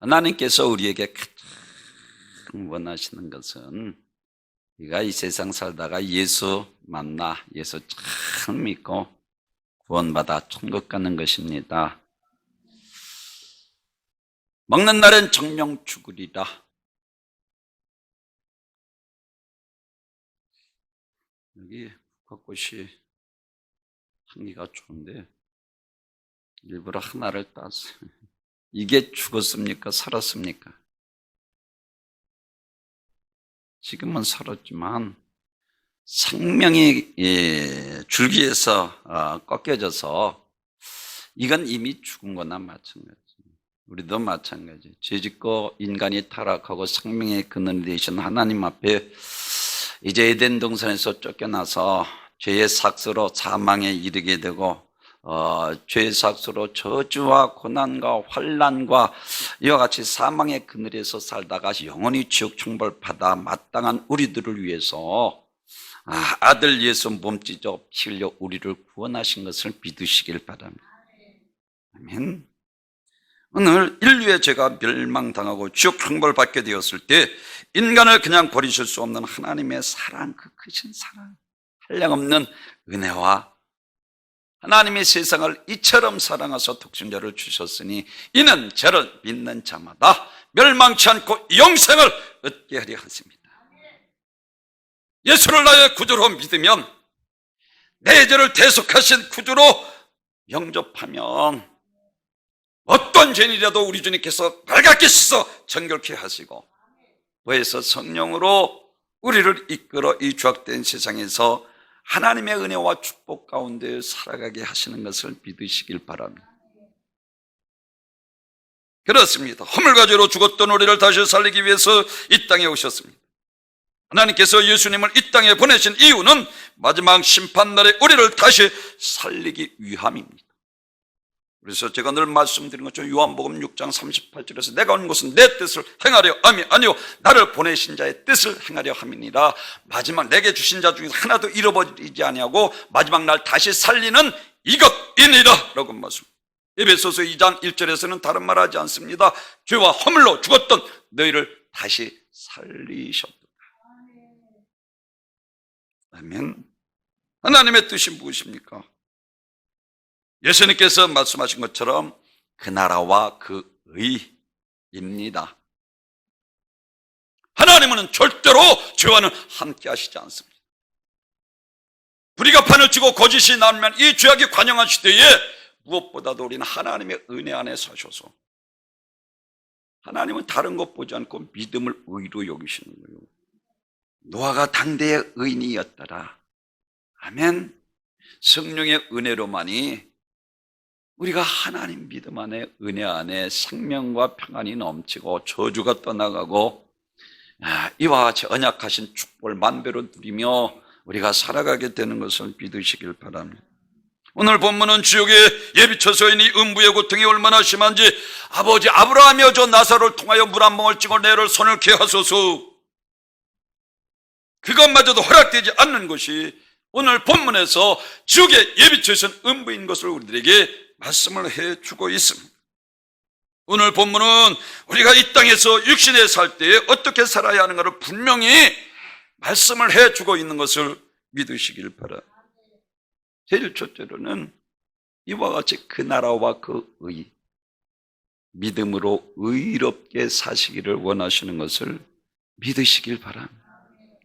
하나님께서 우리에게 가장 원하시는 것은 우리가 이 세상 살다가 예수 만나 예수 잘 믿고 구원받아 천국 가는 것입니다. 먹는 날엔 정령 죽으리라. 여기 국화꽃이 향기가 좋은데 일부러 하나를 땄어요. 이게 죽었습니까? 살았습니까? 지금은 살았지만 생명이 줄기에서 꺾여져서 이건 이미 죽은 거나 마찬가지. 우리도 마찬가지. 죄짓고 인간이 타락하고 생명의 근원이 되신 하나님 앞에 이제 에덴 동산에서 쫓겨나서 죄의 삭스로 사망에 이르게 되고 죄의 삭스로 저주와 고난과 환난과 이와 같이 사망의 그늘에서 살다가 영원히 지옥 총벌받아 마땅한 우리들을 위해서 아들 예수 몸찢어 피 흘려 우리를 구원하신 것을 믿으시길 바랍니다. 아멘. 오늘 인류의 죄가 멸망당하고 지옥 총벌받게 되었을 때 인간을 그냥 버리실 수 없는 하나님의 사랑, 그 크신 사랑, 한량없는 은혜와 하나님이 세상을 이처럼 사랑하사 독생자를 주셨으니 이는 저를 믿는 자마다 멸망치 않고 영생을 얻게 하려 하십니다. 예수를 나의 구주로 믿으면 내 죄를 대속하신 구주로 영접하면 어떤 죄인이라도 우리 주님께서 발갛게 씻어 정결케 하시고 보혜사 성령으로 우리를 이끌어 이 죄악된 세상에서 하나님의 은혜와 축복 가운데 살아가게 하시는 것을 믿으시길 바랍니다. 그렇습니다. 허물과 죄로 죽었던 우리를 다시 살리기 위해서 이 땅에 오셨습니다. 하나님께서 예수님을 이 땅에 보내신 이유는 마지막 심판날에 우리를 다시 살리기 위함입니다. 그래서 제가 늘 말씀드린 것처럼 요한복음 6장 38절에서 내가 온 것은 내 뜻을 행하려 함이 아니요 나를 보내신 자의 뜻을 행하려 함이니라. 마지막 내게 주신 자 중에서 하나도 잃어버리지 아니하고 마지막 날 다시 살리는 이것이니라 라고 말씀. 에베소서 2장 1절에서는 다른 말 하지 않습니다. 죄와 허물로 죽었던 너희를 다시 살리셨다. 아멘. 하나님의 뜻이 무엇입니까? 예수님께서 말씀하신 것처럼 그 나라와 그 의입니다. 하나님은 절대로 죄와는 함께 하시지 않습니다. 불의가 판을 치고 거짓이 나오면 이 죄악이 관영한 시대에 무엇보다도 우리는 하나님의 은혜 안에 사셔서 하나님은 다른 것 보지 않고 믿음을 의로 여기시는 거예요. 노아가 당대의 의인이었더라. 아멘. 성령의 은혜로만이 우리가 하나님 믿음 안에 은혜 안에 생명과 평안이 넘치고 저주가 떠나가고 이와 같이 언약하신 축복을 만배로 누리며 우리가 살아가게 되는 것을 믿으시길 바랍니다. 오늘 본문은 지옥에 예비처 있는 음부의 고통이 얼마나 심한지 아버지 아브라함이여 저 나사로를 통하여 물 한 멍을 찍어 내를 손을 게 하소서. 그것마저도 허락되지 않는 것이 오늘 본문에서 지옥에 예비처 있는 음부인 것을 우리들에게 말씀을 해주고 있습니다. 오늘 본문은 우리가 이 땅에서 육신에 살 때 어떻게 살아야 하는가를 분명히 말씀을 해주고 있는 것을 믿으시길 바랍니다. 제일 첫째로는 이와 같이 그 나라와 그 의, 믿음으로 의롭게 사시기를 원하시는 것을 믿으시길 바랍니다.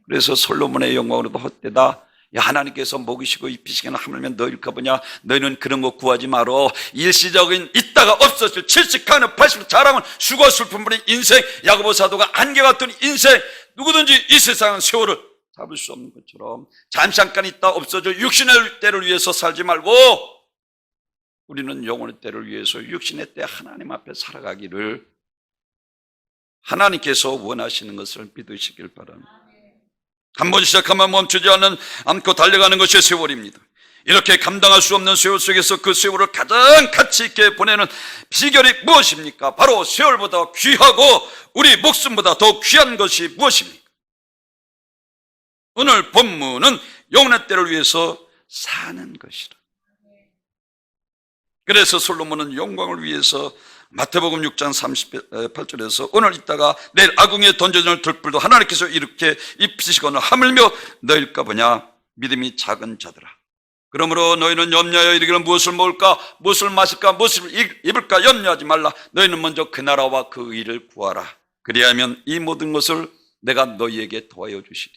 그래서 솔로몬의 영광으로도 헛되다. 야, 하나님께서 먹이시고 입히시거나 하물며 너일까 보냐. 너희는 그런 거 구하지 말어. 일시적인 있다가 없어질 70가는 80 자랑은 수고 슬픈 분의 인생. 야고보 사도가 안개 같은 인생. 누구든지 이 세상은 세월을 잡을 수 없는 것처럼 잠깐 있다 없어질 육신의 때를 위해서 살지 말고 우리는 영혼의 때를 위해서 육신의 때 하나님 앞에 살아가기를 하나님께서 원하시는 것을 믿으시길 바랍니다. 한번 시작하면 멈추지 않고 달려가는 것이 세월입니다. 이렇게 감당할 수 없는 세월 속에서 그 세월을 가장 가치 있게 보내는 비결이 무엇입니까? 바로 세월보다 귀하고 우리 목숨보다 더 귀한 것이 무엇입니까? 오늘 본문은 영혼의 때를 위해서 사는 것이라. 그래서 솔로몬은 영광을 위해서 마태복음 6장 38절에서 오늘 있다가 내일 아궁이에 던져질 들불도 하나님께서 이렇게 입히시거늘 하물며 너일까 보냐 믿음이 작은 자들아. 그러므로 너희는 염려하여 이르기를 무엇을 먹을까 무엇을 마실까 무엇을 입을까 염려하지 말라. 너희는 먼저 그 나라와 그 의를 구하라. 그리하면 이 모든 것을 내가 너희에게 더하여 주시리.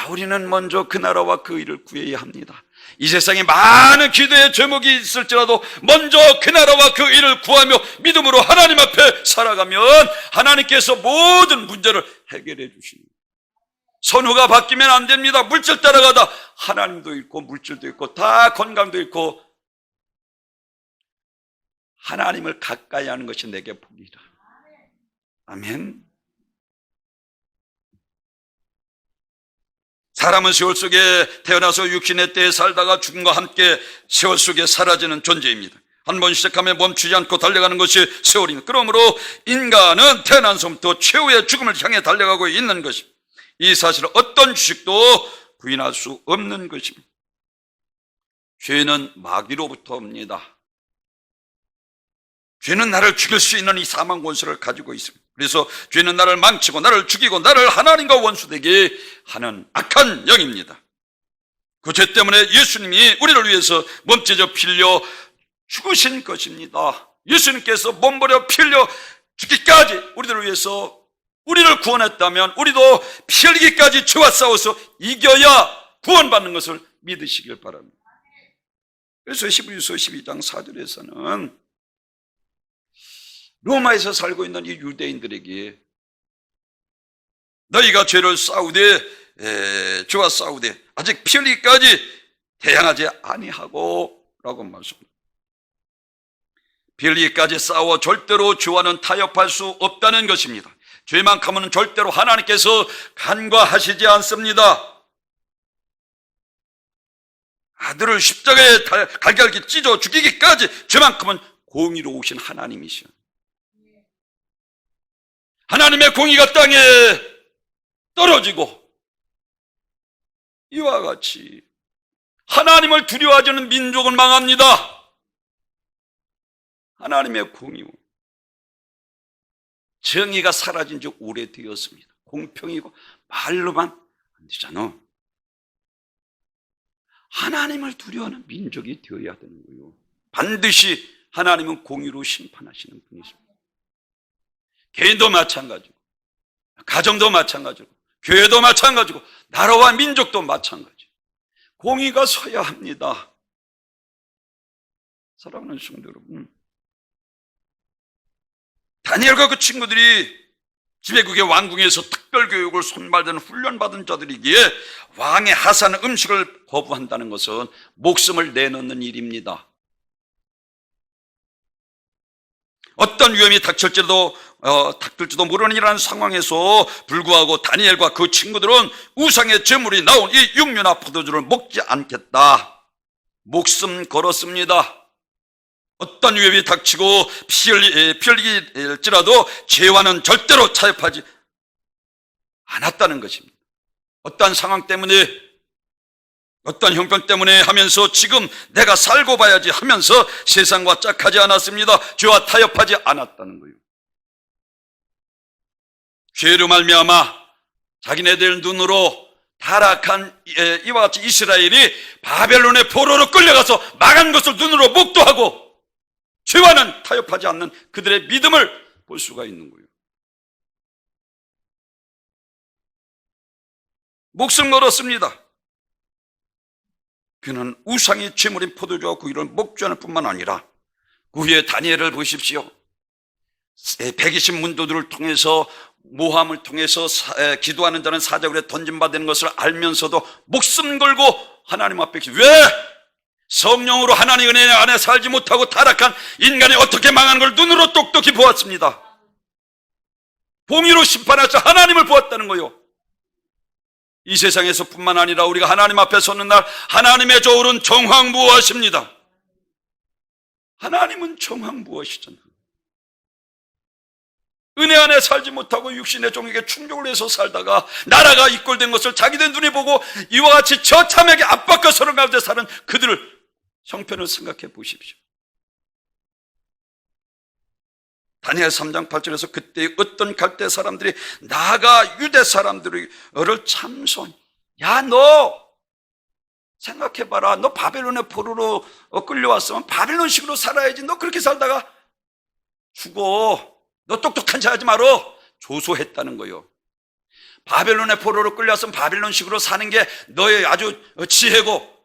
우리는 먼저 그 나라와 그 의를 구해야 합니다. 이 세상에 많은 기도의 제목이 있을지라도 먼저 그 나라와 그 의를 구하며 믿음으로 하나님 앞에 살아가면 하나님께서 모든 문제를 해결해 주십니다. 선호가 바뀌면 안 됩니다. 물질 따라가다 하나님도 잃고 물질도 잃고 다 건강도 잃고 하나님을 가까이 하는 것이 내게 복이라. 아멘. 사람은 세월 속에 태어나서 육신의 때에 살다가 죽음과 함께 세월 속에 사라지는 존재입니다. 한 번 시작하면 멈추지 않고 달려가는 것이 세월입니다. 그러므로 인간은 태어난서부터 최후의 죽음을 향해 달려가고 있는 것입니다. 이 사실은 어떤 주식도 부인할 수 없는 것입니다. 죄는 마귀로부터 옵니다. 죄는 나를 죽일 수 있는 이 사망 권세를 가지고 있습니다. 그래서 죄는 나를 망치고 나를 죽이고 나를 하나님과 원수되게 하는 악한 영입니다. 그 죄 때문에 예수님이 우리를 위해서 몸찢어 피 흘려 죽으신 것입니다. 예수님께서 몸버려 피 흘려 죽기까지 우리들을 위해서 우리를 구원했다면 우리도 피 흘리기까지 죄와 싸워서 이겨야 구원받는 것을 믿으시길 바랍니다. 그래서 히브리서 12장 4절에서는 로마에서 살고 있는 이 유대인들에게 너희가 죄와 싸우되 아직 피 흘리기까지 대항하지 아니하고 라고 말씀합니다. 피 흘리기까지 싸워 절대로 죄와는 타협할 수 없다는 것입니다. 죄만큼은 절대로 하나님께서 간과하시지 않습니다. 아들을 십자가에 갈갈기 찢어 죽이기까지 죄만큼은 공의로우신 하나님이시오. 하나님의 공의가 땅에 떨어지고 이와 같이 하나님을 두려워하지 않는 민족은 망합니다. 하나님의 공의와 정의가 사라진 지 오래되었습니다. 공평이고 말로만 안 되잖아. 하나님을 두려워하는 민족이 되어야 되는 거예요. 반드시 하나님은 공의로 심판하시는 분이십니다. 개인도 마찬가지고 가정도 마찬가지고 교회도 마찬가지고 나라와 민족도 마찬가지. 공의가 서야 합니다. 사랑하는 성도 여러분, 다니엘과 그 친구들이 지배국의 왕궁에서 특별교육을 손발든 훈련받은 자들이기에 왕의 하사는 음식을 거부한다는 것은 목숨을 내놓는 일입니다. 어떤 위험이 닥칠지도 모르는 이라는 상황에서 불구하고 다니엘과 그 친구들은 우상의 제물이 나온 이 육류나 포도주를 먹지 않겠다. 목숨 걸었습니다. 어떤 위협이 닥치고 피 흘리길지라도 죄와는 절대로 타협하지 않았다는 것입니다. 어떤 상황 때문에 어떤 형편 때문에 하면서 지금 내가 살고 봐야지 하면서 세상과 짝하지 않았습니다. 죄와 타협하지 않았다는 거예요. 죄로 말미암아 자기네들 눈으로 타락한 이와 같이 이스라엘이 바벨론의 포로로 끌려가서 망한 것을 눈으로 목도하고 죄와는 타협하지 않는 그들의 믿음을 볼 수가 있는 거예요. 목숨 걸었습니다. 그는 우상의 제물인 포도주와 구이를 먹주하는 뿐만 아니라 그 후에 다니엘을 보십시오. 120문도들을 통해서 모함을 통해서 기도하는 자는 사자굴에 던짐받는 것을 알면서도 목숨 걸고 하나님 앞에 왜 성령으로 하나님의 은혜 안에 살지 못하고 타락한 인간이 어떻게 망하는 걸 눈으로 똑똑히 보았습니다. 공의로 심판하셔 하나님을 보았다는 거요. 이 세상에서 뿐만 아니라 우리가 하나님 앞에 서는 날 하나님의 저울은 정황부하십니다. 하나님은 정황부하시잖아요. 은혜 안에 살지 못하고 육신의 종에게 충족을 해서 살다가 나라가 이꼴된 것을 자기들 눈에 보고 이와 같이 처참하게 압박과 서론 가운데 사는 그들을 형편을 생각해 보십시오. 다니엘 3장 8절에서 그때 어떤 갈대 사람들이 나가 유대 사람들을 참소한. 야, 너 생각해봐라. 너 바벨론의 포로로 끌려왔으면 바벨론식으로 살아야지. 너 그렇게 살다가 죽어. 너 똑똑한 척 하지 말어. 조소했다는 거예요. 바벨론의 포로로 끌려왔으면 바벨론식으로 사는 게 너의 아주 지혜고,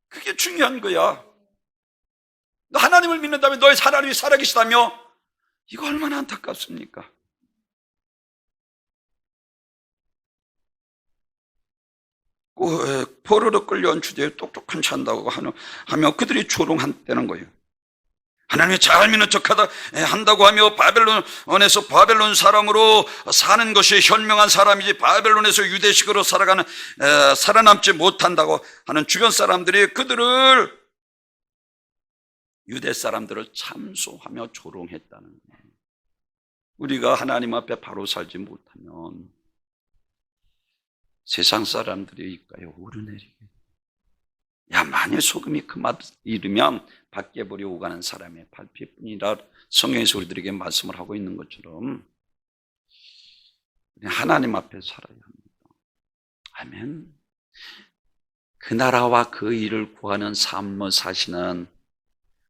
그게 중요한 거야. 너 하나님을 믿는다면 너의 하나님이 살아계시다며? 이거 얼마나 안타깝습니까? 포로로 끌려온 주제에 똑똑한 척 한다고 하며 그들이 조롱한다는 거예요. 하나님이 잘 믿는 척 한다고 하며 바벨론에서 바벨론 사람으로 사는 것이 현명한 사람이지, 바벨론에서 유대식으로 살아남지 못한다고 하는 주변 사람들이 그들을, 유대 사람들을 참소하며 조롱했다는 거예요. 우리가 하나님 앞에 바로 살지 못하면 세상 사람들이 입가에 오르내리게. 야, 만일 소금이 그 맛 잃으면 밖에 버려 오가는 사람의 발피뿐이라 성경에서 우리들에게 말씀을 하고 있는 것처럼 하나님 앞에 살아야 합니다. 아멘. 그 나라와 그 일을 구하는 삶을 사시는,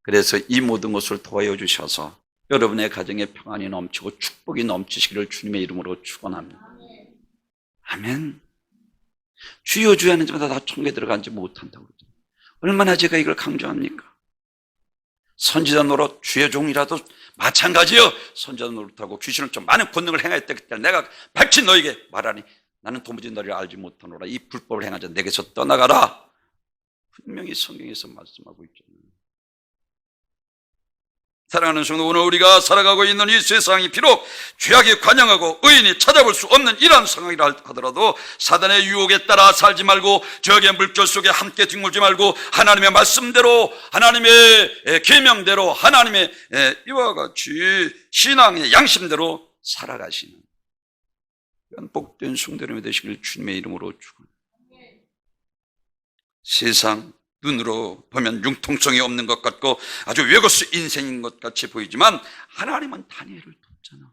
그래서 이 모든 것을 도와여 주셔서 여러분의 가정에 평안이 넘치고 축복이 넘치시기를 주님의 이름으로 축원합니다. 아멘. 주여 주여 하는 자마다 다 천국에 들어가지 못한다고 그러죠. 얼마나 제가 이걸 강조합니까? 선지자 노릇, 주의 종이라도 마찬가지요. 선지자 노릇하고 귀신을 좀 많은 권능을 행하였다. 그때 내가 밝히 너에게 말하니 나는 도무지 너를 알지 못하노라. 이 불법을 행하자 내게서 떠나가라. 분명히 성경에서 말씀하고 있잖아요. 사랑하는 성도, 오늘 우리가 살아가고 있는 이 세상이 비록 죄악에 관영하고 의인이 찾아볼 수 없는 이러한 상황이라 하더라도 사단의 유혹에 따라 살지 말고 저의 물결 속에 함께 뒹굴지 말고 하나님의 말씀대로, 하나님의 계명대로, 하나님의 이와 같이 신앙의 양심대로 살아가시는 이런 복된 성도님이 되시길 주님의 이름으로 축원합니다. 세상 눈으로 보면 융통성이 없는 것 같고 아주 외거스 인생인 것 같이 보이지만 하나님은 다니엘을 돕잖아.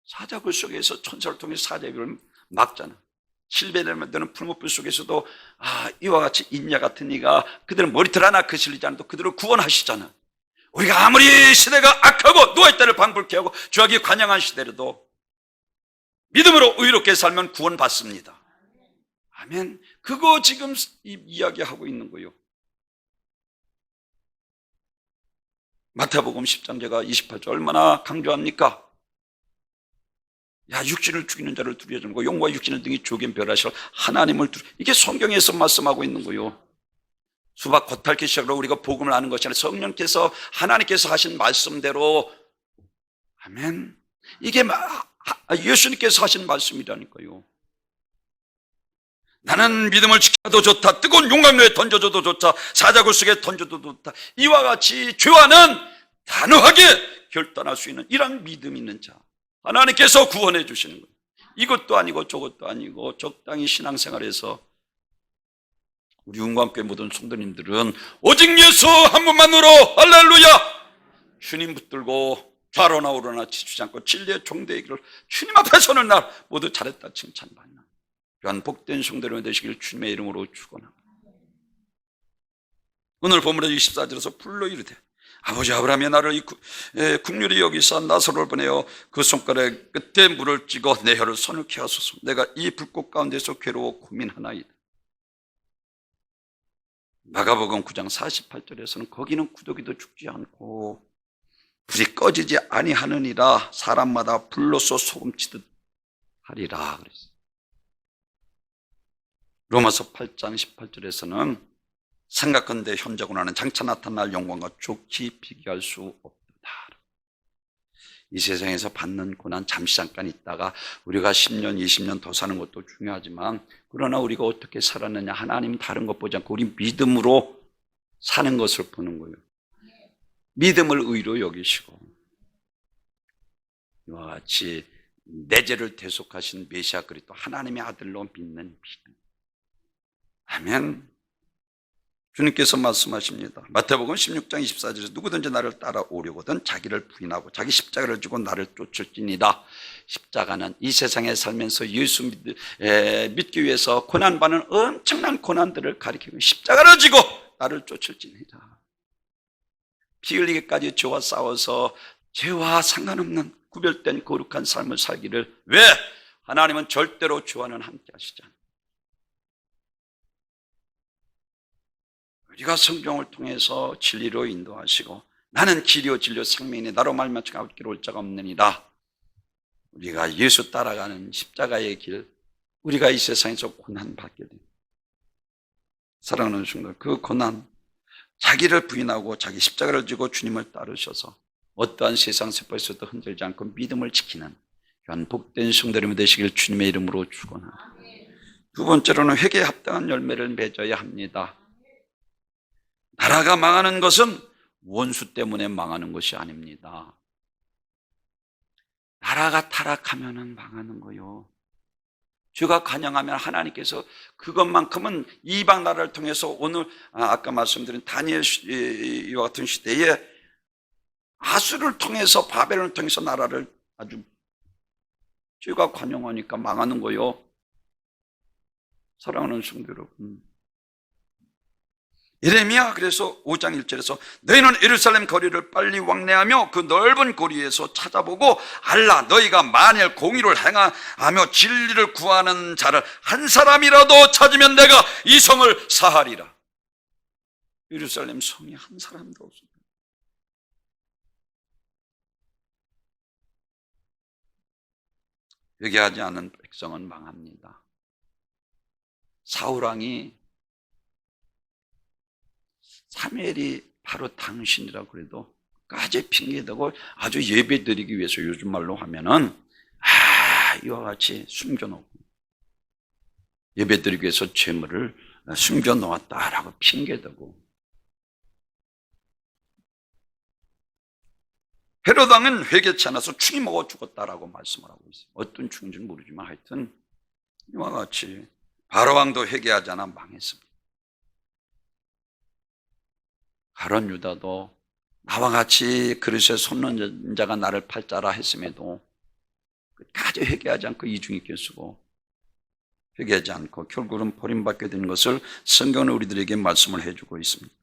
사자굴 속에서 천사를 통해 사자굴을 막잖아. 실베를 만드는 풀무불 속에서도 이와 같이 인야 같은 이가 그들은 머리털 하나 거슬리지 않아도 그들을 구원하시잖아. 우리가 아무리 시대가 악하고 누워있다를 방불케 하고 죄악이 관영한 시대라도 믿음으로 의롭게 살면 구원받습니다. 아멘. 그거 지금 이야기하고 있는 거예요. 마태복음 10장 제가 28절 얼마나 강조합니까? 야, 육신을 죽이는 자를 두려워하지 말고 영과 육신을 등이 조긴 멸하시라. 하나님을 이게 성경에서 말씀하고 있는 거예요. 수박 겉핥기 시작으로 우리가 복음을 아는 것이 아니라 성령께서 하나님께서 하신 말씀대로, 아멘. 이게 예수님께서 하신 말씀이라니까요. 나는 믿음을 지켜도 좋다. 뜨거운 용광로에 던져줘도 좋다. 사자굴 속에 던져도 좋다. 이와 같이 죄와는 단호하게 결단할 수 있는 이런 믿음 있는 자, 하나님께서 구원해 주시는 거예요. 이것도 아니고 저것도 아니고 적당히 신앙생활에서 우리 운광교회 모든 성도님들은 오직 예수 한 분만으로 할렐루야 주님 붙들고 좌로나 우로나 치주지 않고 진리의 종대의 길을 주님 앞에 서는 날 모두 잘했다 칭찬받는 그러한 복된 성도님 되시길 주님의 이름으로 축원합니다. 오늘 본문의 24절에서 불러 이르되 아버지 아브라함이 나를 긍휼히 여기사 나사로를 보내어 그 손가락 끝에 물을 찍어 내 혀를 서늘케 하소서. 내가 이 불꽃 가운데서 괴로워 고민하나이다. 마가복음 9장 48절에서는 거기는 구더기도 죽지 않고 불이 꺼지지 아니하느니라 사람마다 불로써 소금치듯 하리라 그랬어요. 로마서 8장 18절에서는 생각건대 현재고 나는 장차 나타날 영광과 좋게 비교할 수 없다. 이 세상에서 받는 고난 잠시 잠깐 있다가 우리가 10년, 20년 더 사는 것도 중요하지만 그러나 우리가 어떻게 살았느냐 하나님 다른 것 보지 않고 우리 믿음으로 사는 것을 보는 거예요. 믿음을 의로 여기시고 이와 같이 내 죄를 대속하신 메시아 그리스도 하나님의 아들로 믿는 믿음. 아멘. 주님께서 말씀하십니다. 마태복음 16장 24절에서 누구든지 나를 따라오려거든 자기를 부인하고 자기 십자가를 지고 나를 쫓을지니라. 십자가는 이 세상에 살면서 예수 믿기 위해서 고난받는 엄청난 고난들을 가리키고 십자가를 지고 나를 쫓을지니라. 피 흘리기까지 죄와 싸워서 죄와 상관없는 구별된 거룩한 삶을 살기를. 왜? 하나님은 절대로 죄와는 함께 하시지 않아요. 우리가 성경을 통해서 진리로 인도하시고 나는 길이요 진리요 생명이니 나로 말미암아 앞길 올 자가 없느니라. 우리가 예수 따라가는 십자가의 길, 우리가 이 세상에서 고난받게 됩니다. 사랑하는 성도, 그 고난, 자기를 부인하고 자기 십자가를 지고 주님을 따르셔서 어떠한 세상 세포에서도 흔들지 않고 믿음을 지키는 귀한 복된 성도님이 되시길 주님의 이름으로 축원합니다. 두 번째로는 회개에 합당한 열매를 맺어야 합니다. 나라가 망하는 것은 원수 때문에 망하는 것이 아닙니다. 나라가 타락하면 망하는 거요. 죄가 관영하면 하나님께서 그것만큼은 이방 나라를 통해서 오늘 아까 말씀드린 다니엘과 같은 시대에 아수를 통해서 바벨론을 통해서 나라를 아주 죄가 관영하니까 망하는 거요. 사랑하는 성도 여러분, 예레미야 그래서 5장 1절에서 너희는 예루살렘 거리를 빨리 왕래하며 그 넓은 거리에서 찾아보고 알라. 너희가 만일 공의를 행하며 진리를 구하는 자를 한 사람이라도 찾으면 내가 이 성을 사하리라. 예루살렘 성이 한 사람도 없습니다. 회개하지 않은 백성은 망합니다. 사울왕이 사무엘이 바로 당신이라고 그래도 까지 핑계대고 아주 예배드리기 위해서 요즘 말로 하면은 이와 같이 숨겨놓고 예배드리기 위해서 재물을 숨겨놓았다라고 핑계대고, 헤롯 왕은 회개치 않아서 충이 먹어 죽었다라고 말씀을 하고 있어요. 어떤 충인지는 모르지만 하여튼 이와 같이 바로 왕도 회개하지 않아 망했습니다. 가룟 유다도 나와 같이 그릇에 손는 자가 나를 팔자라 했음에도 끝까지 회개하지 않고 이중있게 쓰고 회개하지 않고 결국은 버림받게 된 것을 성경은 우리들에게 말씀을 해주고 있습니다.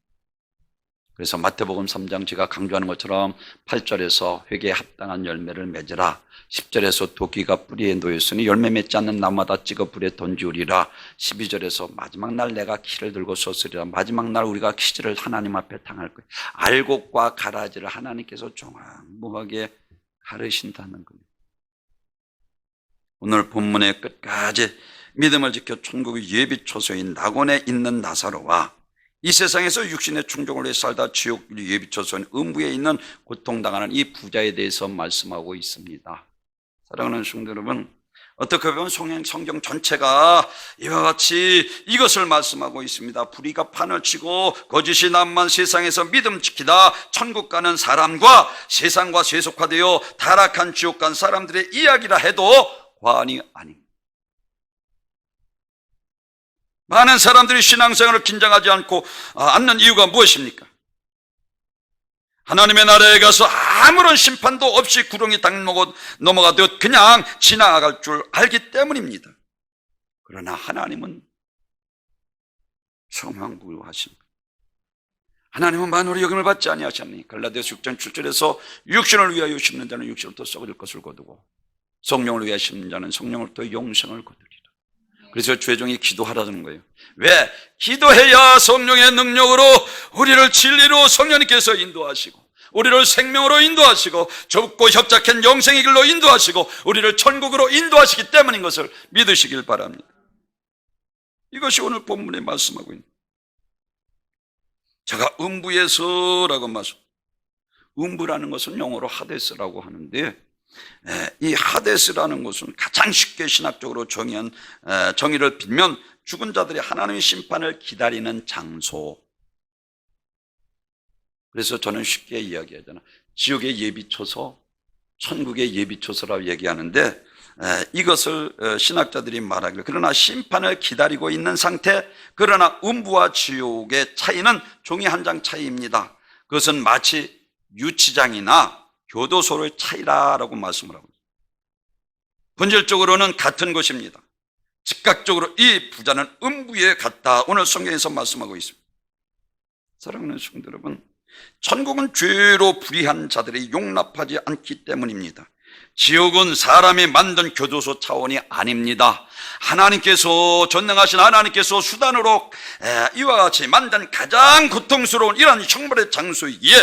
그래서 마태복음 3장 제가 강조하는 것처럼 8절에서 회개에 합당한 열매를 맺으라, 10절에서 도끼가 뿌리에 놓였으니 열매 맺지 않는 나무마다 찍어 불에 던지우리라, 12절에서 마지막 날 내가 키를 들고 섰으리라. 마지막 날 우리가 키질을 하나님 앞에 당할 거예요. 알곡과 가라지를 하나님께서 정확하게 가르신다는 거예요. 오늘 본문의 끝까지 믿음을 지켜 천국의 예비 초소인 낙원에 있는 나사로와 이 세상에서 육신의 충족을 위해 살다 지옥 예비 초소인 음부에 있는 고통당하는 이 부자에 대해서 말씀하고 있습니다. 사랑하는 성도 여러분, 어떻게 보면 성경 전체가 이와 같이 이것을 말씀하고 있습니다. 불의가 판을 치고 거짓이 남만 세상에서 믿음 지키다 천국 가는 사람과 세상과 세속화되어 타락한 지옥 간 사람들의 이야기라 해도 과언이 아닙니다. 많은 사람들이 신앙생활을 긴장하지 않는 이유가 무엇입니까? 하나님의 나라에 가서 아무런 심판도 없이 구렁이 당 넘어가도 그냥 지나갈 줄 알기 때문입니다. 그러나 하나님은 성황부하십니다. 하나님은 만물의 여김을 받지 아니하셨니? 갈라디아서 6장 7절에서 육신을 위하여 심는 자는 육신을 또 썩어질 것을 거두고 성령을 위하여 심는 자는 성령을 또 용성을 거두리라. 그래서 죄종이 기도하라는 거예요. 왜? 기도해야 성령의 능력으로 우리를 진리로 성령님께서 인도하시고 우리를 생명으로 인도하시고 좁고 협착한 영생의 길로 인도하시고 우리를 천국으로 인도하시기 때문인 것을 믿으시길 바랍니다. 이것이 오늘 본문에 말씀하고 있는, 제가 음부에서라고 말씀, 음부라는 것은 영어로 하데스라고 하는데 이 하데스라는 것은 가장 쉽게 신학적으로 정의를 빌면 죽은 자들이 하나님의 심판을 기다리는 장소. 그래서 저는 쉽게 이야기하잖아요. 지옥의 예비초소, 천국의 예비초소라고 얘기하는데 이것을 신학자들이 말하기를, 그러나 심판을 기다리고 있는 상태, 그러나 음부와 지옥의 차이는 종이 한 장 차이입니다. 그것은 마치 유치장이나 교도소의 차이라고 말씀을 하고 있습니다. 본질적으로는 같은 것입니다. 즉각적으로 이 부자는 음부에 갔다, 오늘 성경에서 말씀하고 있습니다. 사랑하는 성도 여러분, 천국은 죄로 불의한 자들이 용납하지 않기 때문입니다. 지옥은 사람이 만든 교도소 차원이 아닙니다. 하나님께서, 전능하신 하나님께서 수단으로 이와 같이 만든 가장 고통스러운 이러한 형벌의 장소이기에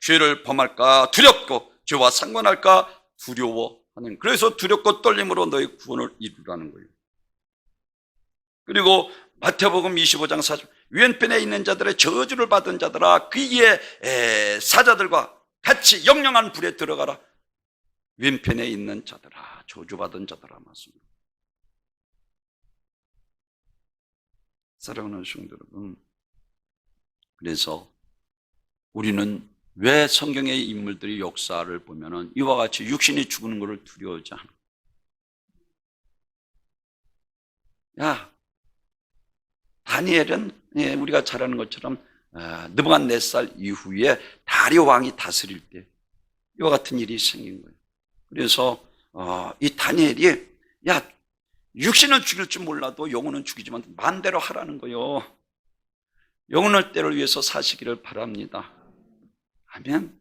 죄를 범할까 두렵고, 죄와 상관할까 두려워하는, 그래서 두렵고 떨림으로 너희 구원을 이루라는 거예요. 그리고 마태복음 25장 40, 왼편에 있는 자들의 저주를 받은 자들아, 그의 사자들과 같이 영영한 불에 들어가라. 왼편에 있는 자들아, 저주받은 자들아 맞습니다. 사랑하는 성도 여러분, 그래서 우리는 왜 성경의 인물들의 역사를 보면은 이와 같이 육신이 죽는 것을 두려워하지 않아? 야, 다니엘은 우리가 잘 아는 것처럼 느부갓네살 이후에 다리오 왕이 다스릴 때 이와 같은 일이 생긴 거예요. 그래서 이 다니엘이, 야, 육신은 죽일 줄 몰라도 영혼은 죽이지만 마음대로 하라는 거예요. 영혼의 때를 위해서 사시기를 바랍니다. 아멘.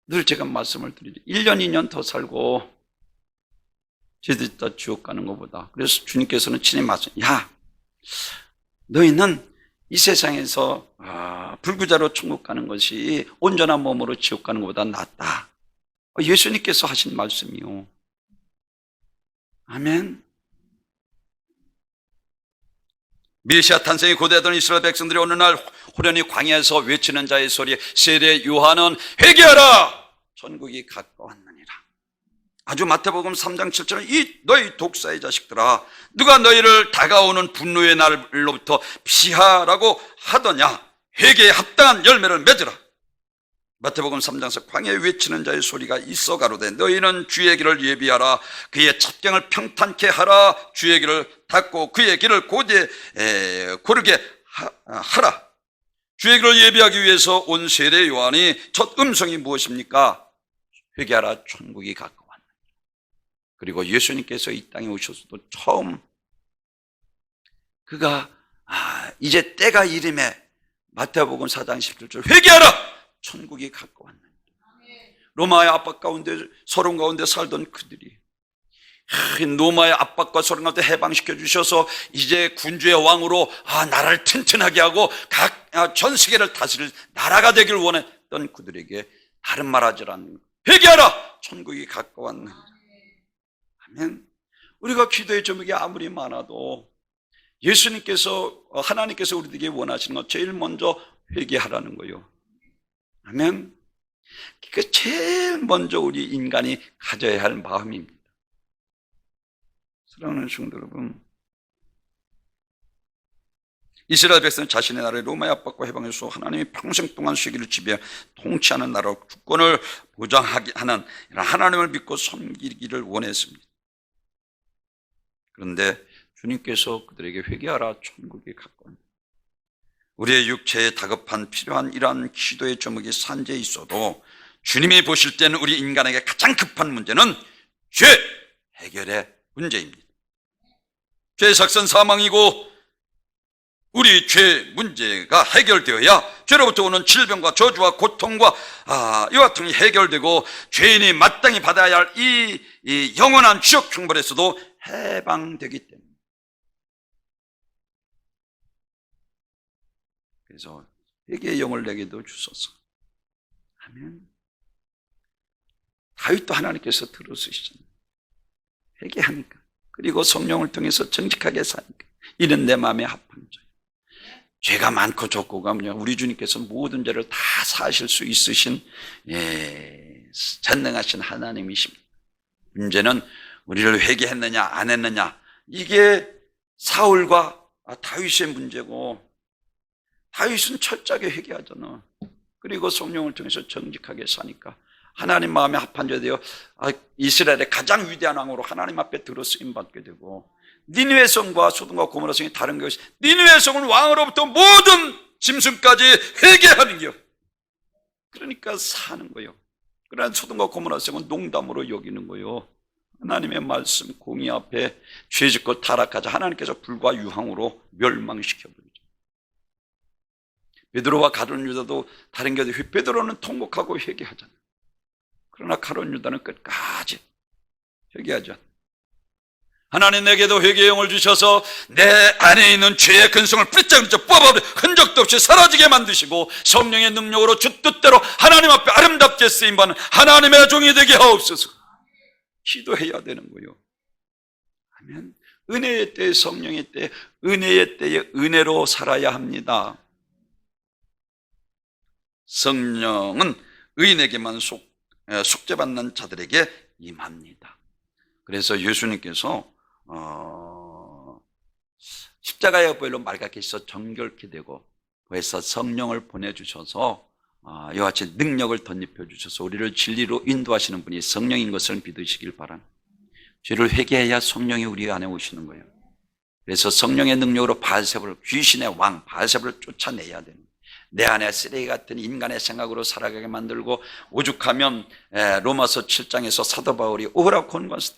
늘 제가 말씀을 드리죠. 1년 2년 더 살고 저희들이 다 지옥 가는 것보다, 그래서 주님께서는 친히 말씀, 야, 너희는 이 세상에서 불구자로 천국 가는 것이 온전한 몸으로 지옥 가는 것보다 낫다. 예수님께서 하신 말씀이요. 아멘. 메시아 탄생이 고대하던 이스라엘 백성들이 어느 날 호련히 광야에서 외치는 자의 소리에 세례 요한은 회개하라, 천국이 가까웠느니라. 아주 마태복음 3장 7절에 이 너희 독사의 자식들아, 누가 너희를 다가오는 분노의 날로부터 피하라고 하더냐, 회개에 합당한 열매를 맺으라. 마태복음 3장에서 광야에 외치는 자의 소리가 있어 가로되 너희는 주의 길을 예비하라, 그의 첩경을 평탄케 하라, 주의 길을 닫고 그의 길을 고르게 하라. 주의 길을 예비하기 위해서 온 세례 요한이 첫 음성이 무엇입니까? 회개하라, 천국이 가까웠느니라. 그리고 예수님께서 이 땅에 오셔서도 처음 그가 이제 때가 이름에 마태복음 4장 17절 회개하라, 천국이 가까웠느니라. 로마의 압박 가운데, 서론 가운데 살던 그들이 로마의 압박과 서론 가운데 해방시켜 주셔서 이제 군주의 왕으로 나라를 튼튼하게 하고 전 세계를 다스릴 나라가 되길 원했던 그들에게 다른 말하지 않는, 회개하라, 천국이 가까웠느니라. 아멘. 우리가 기도의 제목이 아무리 많아도 예수님께서, 하나님께서 우리에게 원하시는 것 제일 먼저 회개하라는 거예요. 아멘. 그러니까 제일 먼저 우리 인간이 가져야 할 마음입니다. 사랑하는 성도 여러분, 이스라엘 백성은 자신의 나라를 로마의 압박과 해방해서 하나님이 평생 동안 세계를 지배해 통치하는 나라로 주권을 보장하게 하는 하나님을 믿고 섬기기를 원했습니다. 그런데 주님께서 그들에게 회개하라, 천국이 가까운, 우리의 육체에 다급한 필요한 이러한 기도의 제목이 산재에 있어도 주님이 보실 때는 우리 인간에게 가장 급한 문제는 죄 해결의 문제입니다. 죄의 삭선 사망이고, 우리 죄 문제가 해결되어야 죄로부터 오는 질병과 저주와 고통과 이와 같은 게 해결되고 죄인이 마땅히 받아야 할 이 영원한 지옥 형벌에서도 해방되기 때문에, 그래서 회개의 영을 내게도 주소서. 아멘. 다윗도 하나님께서 들어주시잖아요. 회개하니까, 그리고 성령을 통해서 정직하게 사니까 이는 내 마음에 합한 자요. 죄가 많고 적고가 뭐냐, 우리 주님께서 모든 죄를 다 사실 수 있으신 전능하신 하나님이십니다. 문제는 우리를 회개했느냐 안 했느냐, 이게 사울과 다윗의 문제고, 다윗은 철저하게 회개하잖아. 그리고 성령을 통해서 정직하게 사니까 하나님 마음에 합한 자 되어 이스라엘의 가장 위대한 왕으로 하나님 앞에 들어 쓰임 받게 되고, 니느웨 성과 소돔과 고모라 성이 다른 것이, 니느웨 성은 왕으로부터 모든 짐승까지 회개하는 거요. 그러니까 사는 거요. 그러나 소돔과 고모라 성은 농담으로 여기는 거요. 하나님의 말씀 공의 앞에 죄짓고 타락하자 하나님께서 불과 유황으로 멸망시켜버리죠. 베드로와 가룟 유다도 다른 게 베드로는 통곡하고 회개하잖아요. 그러나 가룟 유다는 끝까지 회개하지 않아요. 하나님 내게도 회개의 영을 주셔서 내 안에 있는 죄의 근성을 뿌리째 뽑아버려 흔적도 없이 사라지게 만드시고 성령의 능력으로 주 뜻대로 하나님 앞에 아름답게 쓰임받는 하나님의 종이 되게 하옵소서. 기도해야 되는 거예요. 아멘. 은혜의 때에, 성령의 때에, 은혜의 때에 은혜로 살아야 합니다. 성령은 의인에게만 속죄받는 자들에게 임합니다. 그래서 예수님께서 십자가의 보혈로 말갛게 씻어 정결케 되고 그래서 성령을 보내주셔서 이와 같이 능력을 덧입혀 주셔서 우리를 진리로 인도하시는 분이 성령인 것을 믿으시길 바랍니다. 죄를 회개해야 성령이 우리 안에 오시는 거예요. 그래서 성령의 능력으로 바알세불, 귀신의 왕 바알세불을 쫓아내야 됩니다. 내 안에 쓰레기 같은 인간의 생각으로 살아가게 만들고 오죽하면 로마서 7장에서 사도 바울이 오라 권고하사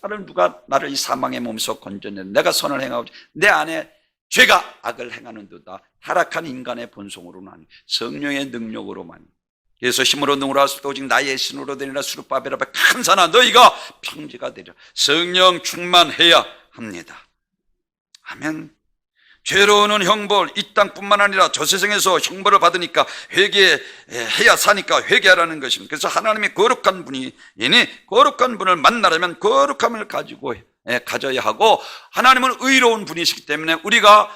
나를 이 사망의 몸에서 건져내 내가 선을 행하고 내 안에 죄가 악을 행하는도다. 타락한 인간의 본성으로는 아니 성령의 능력으로만. 그래서 힘으로 능으로 할 수도 오직 나의 신으로 되리라. 수르바벨아바 큰 산아 너희가 평지가 되리라. 성령 충만해야 합니다. 아멘. 죄로 오는 형벌 이 땅뿐만 아니라 저 세상에서 형벌을 받으니까 회개해야 사니까 회개하라는 것입니다. 그래서 하나님이 거룩한 분이니 거룩한 분을 만나려면 거룩함을 가져야 하고 하나님은 의로운 분이시기 때문에 우리가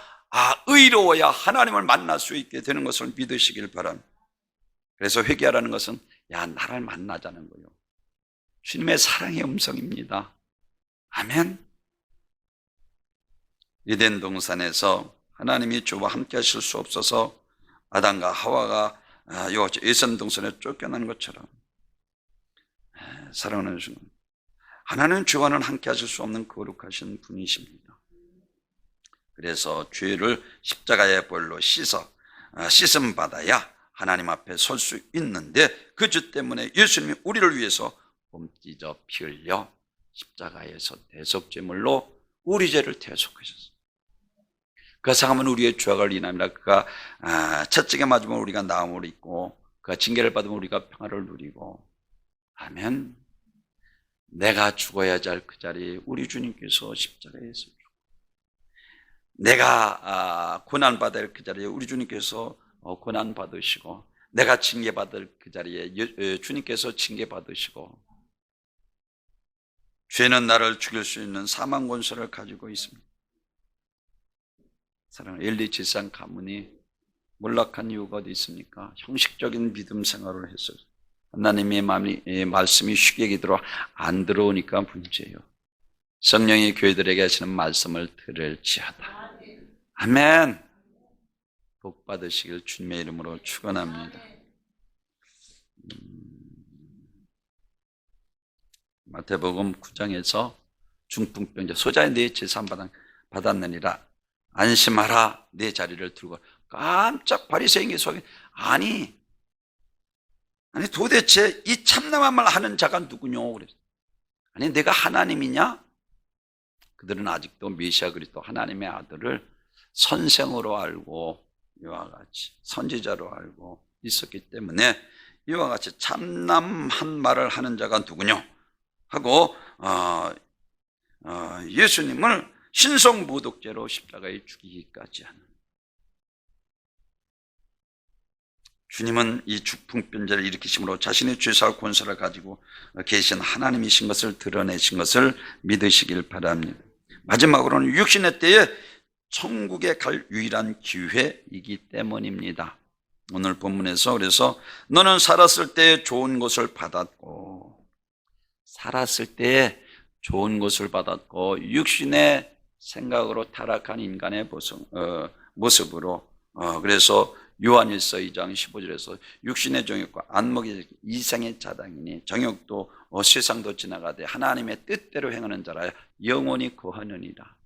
의로워야 하나님을 만날 수 있게 되는 것을 믿으시길 바랍니다. 그래서 회개하라는 것은 나를 만나자는 거예요. 주님의 사랑의 음성입니다. 아멘. 에덴 동산에서 하나님이 주와 함께 하실 수 없어서 아담과 하와가 에덴 동산에 쫓겨난 것처럼 사랑하는 주님, 하나님은 주와는 함께 하실 수 없는 거룩하신 분이십니다. 그래서 죄를 십자가의 보혈로 씻음 받아야 하나님 앞에 설 수 있는데 그 주 때문에 예수님이 우리를 위해서 몸 찢어 피 흘려 십자가에서 대속제물로 우리 죄를 대속하셨습니다. 그가 상하면 우리의 죄악을 인함이라. 그가 채찍에 맞으면 우리가 나음을 입고 그가 징계를 받으면 우리가 평화를 누리고. 아멘. 내가 죽어야 할 그 자리에 우리 주님께서 십자가에서 죽고 내가 고난받아야 할 그 자리에 우리 주님께서 고난받으시고 내가 징계받을 그 자리에 주님께서 징계받으시고 죄는 나를 죽일 수 있는 사망 권세를 가지고 있습니다. 사랑하는 엘리치산 가문이 몰락한 이유가 어디 있습니까? 형식적인 믿음 생활을 했어요. 하나님의 말씀이 쉽게 안 들어오니까 문제예요. 성령이 교회들에게 하시는 말씀을 들을지어다. 아멘. 복 받으시길 주님의 이름으로 축원합니다. 마태복음 9장에서 중풍병자 소자의 네 재산 받았느니라. 안심하라. 내 자리를 들고. 깜짝 바리새인이 속에 아니 도대체 이 참남한 말 하는 자가 누구뇨? 그랬어요. 아니 내가 하나님이냐? 그들은 아직도 메시아 그리스도 하나님의 아들을 선생으로 알고 이와 같이 선지자로 알고 있었기 때문에 이와 같이 참남한 말을 하는 자가 누구뇨? 하고 예수님을 신성모독죄로 십자가에 죽이기까지 하는. 주님은 이 중풍병자를 일으키심으로 자신의 죄사와 권세를 가지고 계신 하나님이신 것을 드러내신 것을 믿으시길 바랍니다. 마지막으로는 육신의 때에 천국에 갈 유일한 기회이기 때문입니다. 오늘 본문에서 그래서 너는 살았을 때 좋은 것을 받았고 육신의 생각으로 타락한 인간의 모습으로 그래서 요한일서 2장 15절에서 육신의 정욕과 안목의 이상의 자당이니 정욕도 세상도 지나가되 하나님의 뜻대로 행하는 자라 영원히 거하느니라.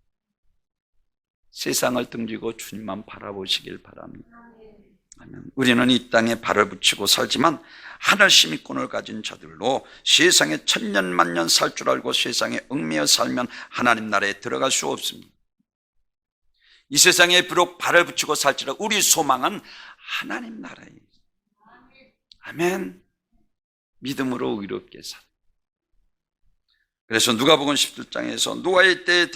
세상을 등지고 주님만 바라보시길 바랍니다. 아멘. 우리는 이 땅에 발을 붙이고 살지만 하늘 시민권을 가진 자들로 세상에 천년만년 살 줄 알고 세상에 얽매여 살면 하나님 나라에 들어갈 수 없습니다. 이 세상에 비록 발을 붙이고 살지라도 우리 소망은 하나님 나라에 있습니다. 아멘. 믿음으로 의롭게 살. 그래서 누가복음 17장에서 노아의 때에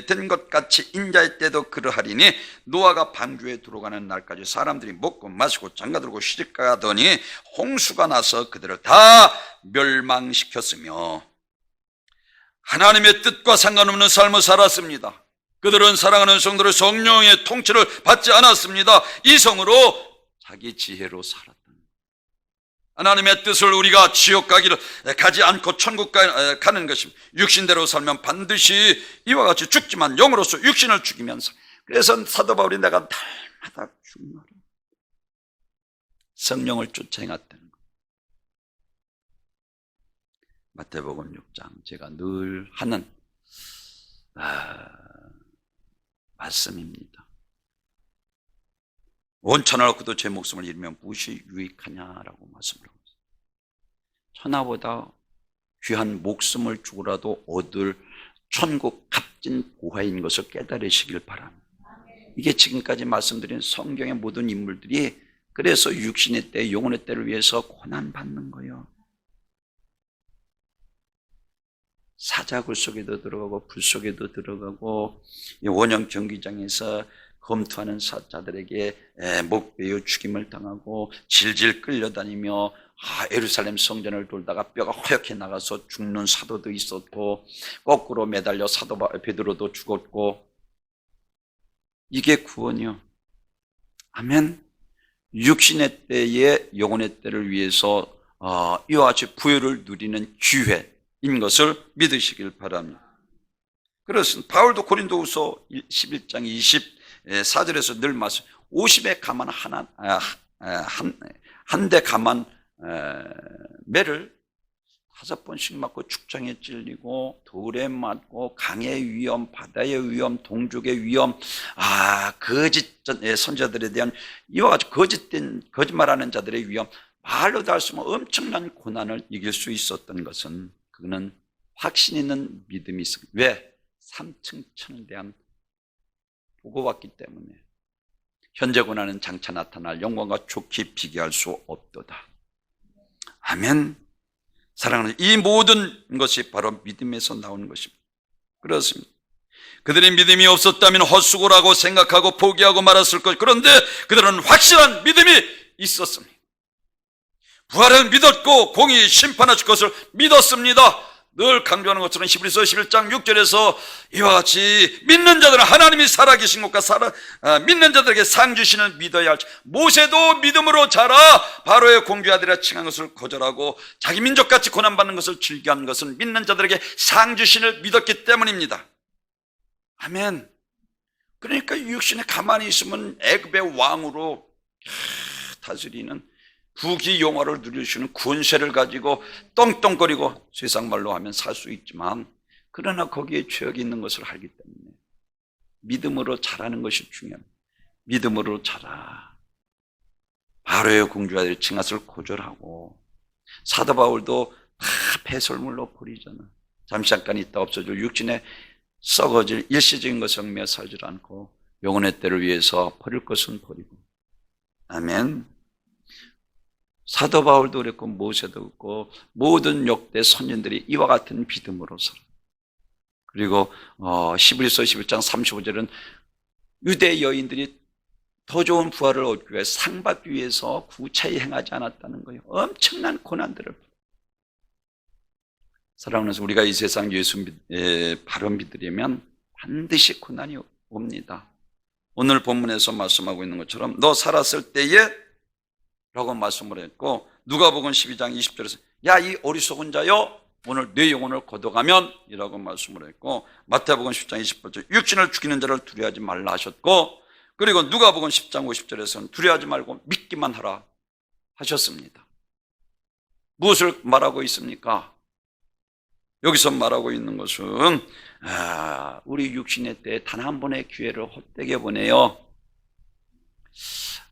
된 것 같이 인자의 때도 그러하리니 노아가 방주에 들어가는 날까지 사람들이 먹고 마시고 장가들고 시집가더니 홍수가 나서 그들을 다 멸망시켰으며 하나님의 뜻과 상관없는 삶을 살았습니다. 그들은 사랑하는 성도를 성령의 통치를 받지 않았습니다. 이성으로 자기 지혜로 살았다. 하나님의 뜻을 우리가 지옥 가지 않고 천국 가는 것입니다. 육신대로 살면 반드시 이와 같이 죽지만 영으로서 육신을 죽이면서, 그래서 사도 바울이 내가 날마다 죽노라 성령을 쫓아 행했다는 것. 마태복음 6장 제가 늘 하는 말씀입니다. 원천을 얻고도 제 목숨을 잃으면 무엇이 유익하냐라고 말씀을 하고 있습니다. 천하보다 귀한 목숨을 주고라도 얻을 천국 값진 보화인 것을 깨달으시길 바랍니다. 이게 지금까지 말씀드린 성경의 모든 인물들이 그래서 육신의 때, 영혼의 때를 위해서 고난받는 거예요. 사자굴 속에도 들어가고 불 속에도 들어가고, 원형 경기장에서 검투하는 사자들에게 목 베어 죽임을 당하고 질질 끌려다니며 예루살렘 성전을 돌다가 뼈가 허옇게 나가서 죽는 사도도 있었고, 거꾸로 매달려 사도 베드로도 죽었고, 이게 구원이요. 아멘. 육신의 때에 영혼의 때를 위해서 이와 같이 부여를 누리는 기회인 것을 믿으시길 바랍니다. 그렇습니다. 바울도 고린도후서 11장 24절에서 늘 말씀, 50에 감한 한 대 감한 매를 5번씩 맞고 축장에 찔리고 돌에 맞고 강의 위험, 바다의 위험, 동족의 위험, 거짓 선자들에 대한 이와 같이 거짓말하는 자들의 위험, 말로도 할 수 없는 엄청난 고난을 이길 수 있었던 것은, 그거는 확신 있는 믿음이 있습니다. 왜? 3층 천에 대한 보고 왔기 때문에 현재 고난은 장차 나타날 영광과 좋게 비교할 수 없도다. 아멘. 사랑하는, 이 모든 것이 바로 믿음에서 나오는 것입니다. 그렇습니다. 그들의 믿음이 없었다면 헛수고라고 생각하고 포기하고 말았을 것. 그런데 그들은 확실한 믿음이 있었습니다. 부활을 믿었고 공의 심판하실 것을 믿었습니다. 늘 강조하는 것처럼 히브리서 11장 6절에서 이와 같이 믿는 자들은 하나님이 살아계신 것과 믿는 자들에게 상 주시는 믿어야 할지, 모세도 믿음으로 자라 바로의 공주의 아들이라 칭한 것을 거절하고 자기 민족같이 고난받는 것을 즐겨한 것은 믿는 자들에게 상 주신을 믿었기 때문입니다. 아멘. 그러니까 육신에 가만히 있으면 애굽의 왕으로 다스리는 부귀영화를 누리시는 권세를 가지고 떵떵거리고 세상 말로 하면 살 수 있지만, 그러나 거기에 죄악이 있는 것을 알기 때문에 믿음으로 자라는 것이 중요합니다. 믿음으로 자라. 바로의 공주아들이 칭hat을 거절하고, 사도 바울도 다 배설물로 버리잖아. 잠시간 있다 없어질 육신에 썩어질 일시적인 것을 얽매여 살지 않고 영혼의 때를 위해서 버릴 것은 버리고. 아멘. 사도 바울도 그랬고 모세도 그랬고 모든 역대 선진들이 이와 같은 믿음으로 살아. 그리고 히브리서 11장 35절은 유대 여인들이 더 좋은 부활을 얻기 위해 상받기 위해서 구차히 행하지 않았다는 거예요. 엄청난 고난들을. 사랑하는, 우리가 이 세상 예수 바로 믿으려면 반드시 고난이 옵니다. 오늘 본문에서 말씀하고 있는 것처럼 너 살았을 때에 라고 말씀을 했고, 누가복음 12장 20절에서 야 이 어리석은 자여 오늘 내 영혼을 거둬가면 이라고 말씀을 했고, 마태복음 10장 28절 육신을 죽이는 자를 두려워하지 말라 하셨고, 그리고 누가복음 10장 50절에서는 두려워하지 말고 믿기만 하라 하셨습니다. 무엇을 말하고 있습니까? 여기서 말하고 있는 것은 우리 육신의 때에 단 한 번의 기회를 헛되게 보내요.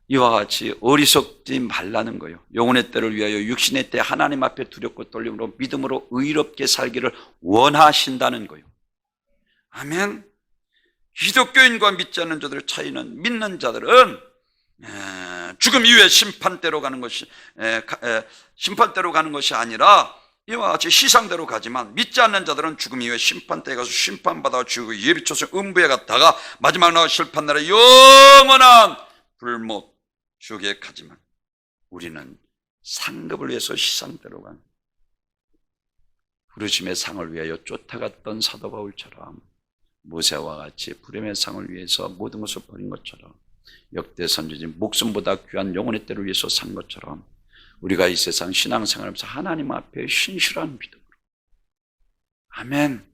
이와 같이 어리석지 말라는 거예요. 영혼의 때를 위하여 육신의 때 하나님 앞에 두렵고 떨림으로 믿음으로 의롭게 살기를 원하신다는 거예요. 아멘. 기독교인과 믿지 않는 자들의 차이는, 믿는 자들은 죽음 이후에 심판대로 가는 것이 아니라 이와 같이 시상대로 가지만, 믿지 않는 자들은 죽음 이후에 심판대에 가서 심판받아 죽고 예비초소 음부에 갔다가 마지막 날 심판날에 영원한 불못 지옥에 가지만, 우리는 상급을 위해서 시상대로 간 부르심의 상을 위하여 쫓아갔던 사도 바울처럼, 모세와 같이 부름의 상을 위해서 모든 것을 버린 것처럼, 역대 선지자인 목숨보다 귀한 영혼의 때를 위해서 산 것처럼, 우리가 이 세상 신앙생활하면서 하나님 앞에 신실한 믿음으로, 아멘.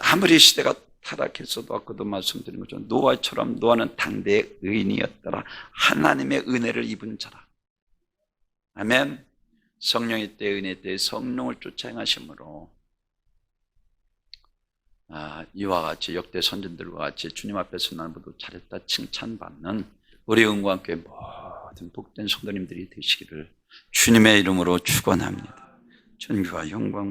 아무리 시대가 타락했어도 아까도 말씀드린 것처럼 노아처럼, 노아는 당대의 의인이었더라. 하나님의 은혜를 입은 자라. 아멘. 성령의 때, 은혜의 때 성령을 쫓아 행하심으로 이와 같이 역대 선진들과 같이 주님 앞에서 나는 모두 잘했다 칭찬받는 우리 은과 함께 모든 복된 성도님들이 되시기를 주님의 이름으로 축원합니다. 존귀와 영광